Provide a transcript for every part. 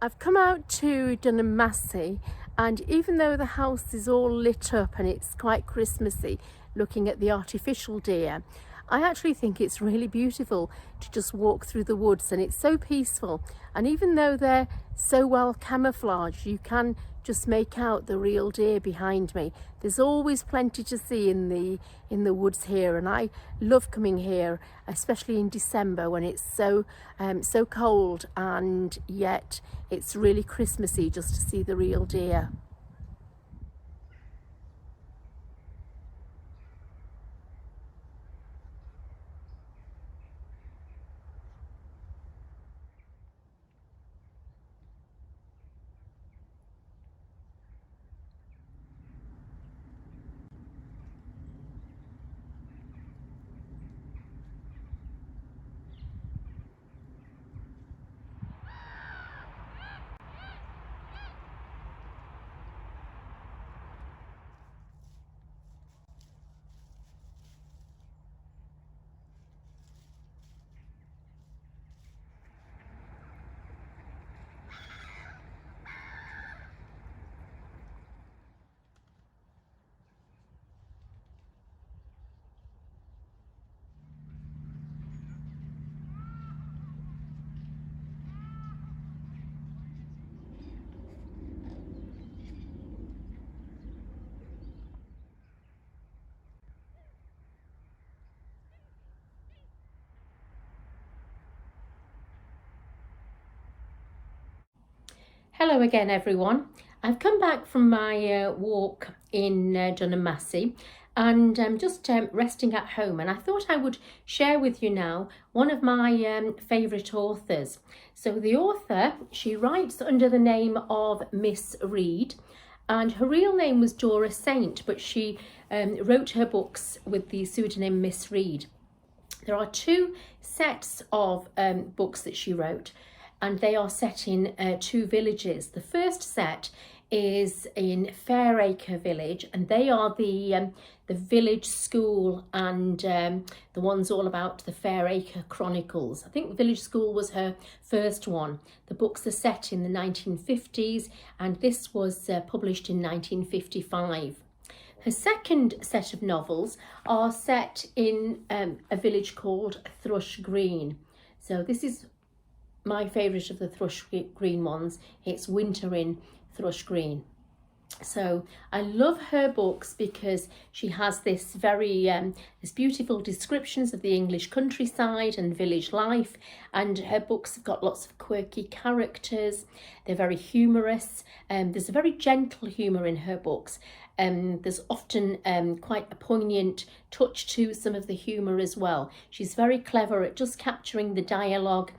I've come out to Dunham Massey, and even though the house is all lit up and it's quite Christmassy, looking at the artificial deer, I actually think it's really beautiful to just walk through the woods, and it's so peaceful. And even though they're so well camouflaged, you can just make out the real deer behind me. There's always plenty to see in the woods here, and I love coming here, especially in December when it's so cold, and yet it's really Christmassy just to see the real deer. Hello again, everyone. I've come back from my walk in Dunham Massey, and I'm just resting at home, and I thought I would share with you now one of my favourite authors. So the author, she writes under the name of Miss Reed, and her real name was Dora Saint, but she wrote her books with the pseudonym Miss Reed. There are two sets of books that she wrote, and they are set in two villages. The first set is in Fairacre village, and they are the village school, and the ones all about the Fairacre Chronicles. I think the village school was her first one. The books are set in the 1950s, and this was published in 1955. Her second set of novels are set in a village called Thrush Green. So this is my favourite of the Thrush Green ones. It's Winter in Thrush Green. So I love her books because she has this this beautiful descriptions of the English countryside and village life, and her books have got lots of quirky characters. They're very humorous, there's a very gentle humour in her books. There's often quite a poignant touch to some of the humour as well. She's very clever at just capturing the dialogue.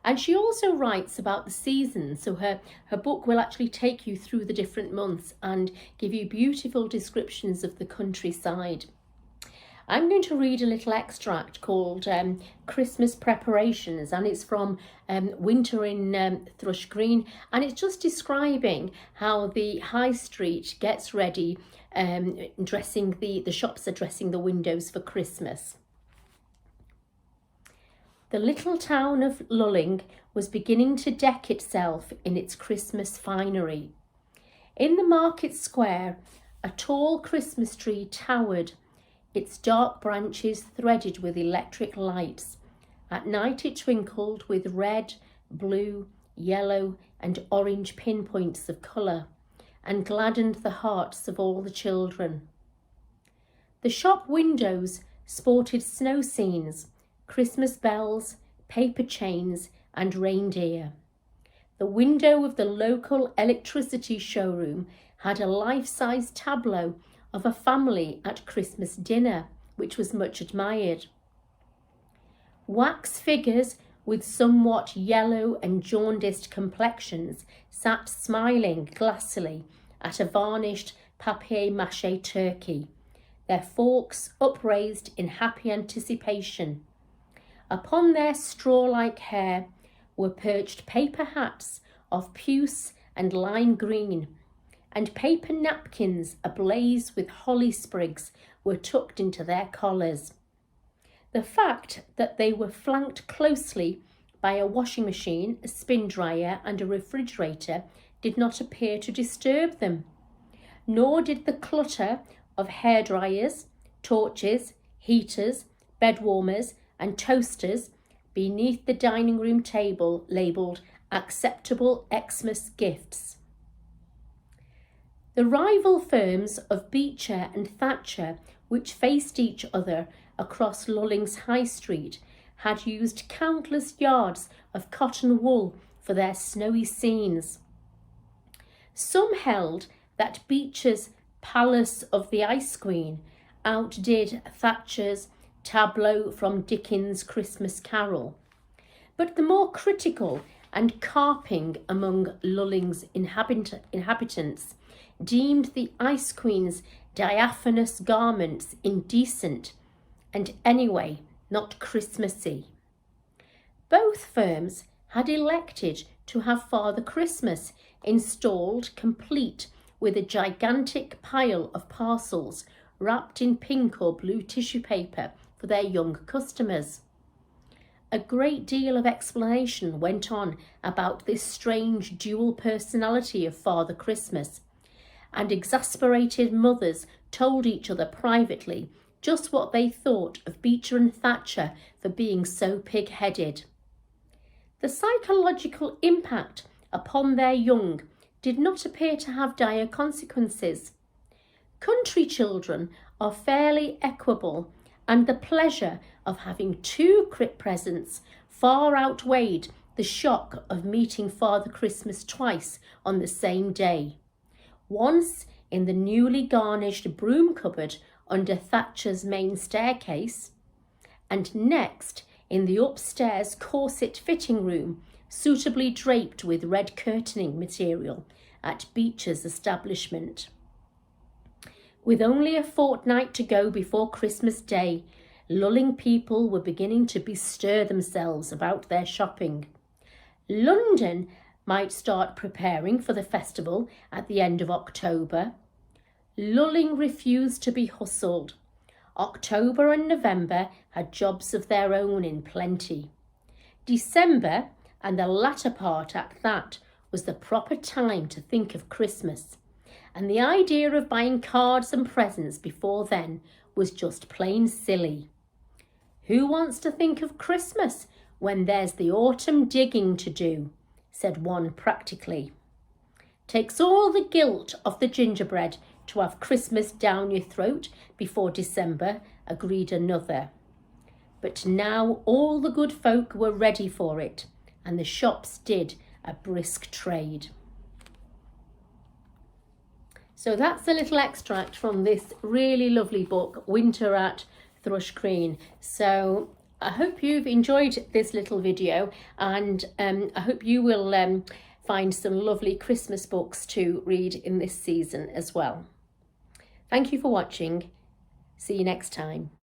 And she also writes about the seasons, so her book will actually take you through the different months and give you beautiful descriptions of the countryside. I'm going to read a little extract called Christmas Preparations, and it's from Winter in Thrush Green, and it's just describing how the high street gets ready, dressing the shops are dressing the windows for Christmas. The little town of Lulling was beginning to deck itself in its Christmas finery. In the market square, a tall Christmas tree towered, its dark branches threaded with electric lights. At night it twinkled with red, blue, yellow and orange pinpoints of colour, and gladdened the hearts of all the children. The shop windows sported snow scenes, Christmas bells, paper chains and reindeer. The window of the local electricity showroom had a life-size tableau of a family at Christmas dinner, which was much admired. Wax figures with somewhat yellow and jaundiced complexions sat smiling glassily at a varnished papier-mâché turkey, their forks upraised in happy anticipation. Upon their straw-like hair were perched paper hats of puce and lime green, and paper napkins ablaze with holly sprigs were tucked into their collars. The fact that they were flanked closely by a washing machine, a spin dryer and a refrigerator did not appear to disturb them, nor did the clutter of hairdryers, torches, heaters, bed warmers and toasters beneath the dining room table labelled acceptable Xmas gifts. The rival firms of Beecher and Thatcher, which faced each other across Lulling's High Street, had used countless yards of cotton wool for their snowy scenes. Some held that Beecher's Palace of the Ice Queen outdid Thatcher's tableau from Dickens' Christmas Carol, but the more critical and carping among Lulling's inhabitants deemed the Ice Queen's diaphanous garments indecent and anyway not Christmassy. Both firms had elected to have Father Christmas installed complete with a gigantic pile of parcels wrapped in pink or blue tissue paper for their young customers. A great deal of explanation went on about this strange dual personality of Father Christmas, and exasperated mothers told each other privately just what they thought of Beecher and Thatcher for being so pig-headed. The psychological impact upon their young did not appear to have dire consequences. Country children are fairly equable, and the pleasure of having two presents far outweighed the shock of meeting Father Christmas twice on the same day. Once in the newly garnished broom cupboard under Thatcher's main staircase, and next in the upstairs corset fitting room, suitably draped with red curtaining material at Beecher's establishment. With only a fortnight to go before Christmas Day, Lulling people were beginning to bestir themselves about their shopping. London might start preparing for the festival at the end of October. Lulling refused to be hustled. October and November had jobs of their own in plenty. December, and the latter part at that, was the proper time to think of Christmas, and the idea of buying cards and presents before then was just plain silly. Who wants to think of Christmas when there's the autumn digging to do? Said one practically. Takes all the guilt off the gingerbread to have Christmas down your throat before December, agreed another. But now all the good folk were ready for it, and the shops did a brisk trade. So that's a little extract from this really lovely book, Winter at Thrush Green. So I hope you've enjoyed this little video, and I hope you will find some lovely Christmas books to read in this season as well. Thank you for watching. See you next time.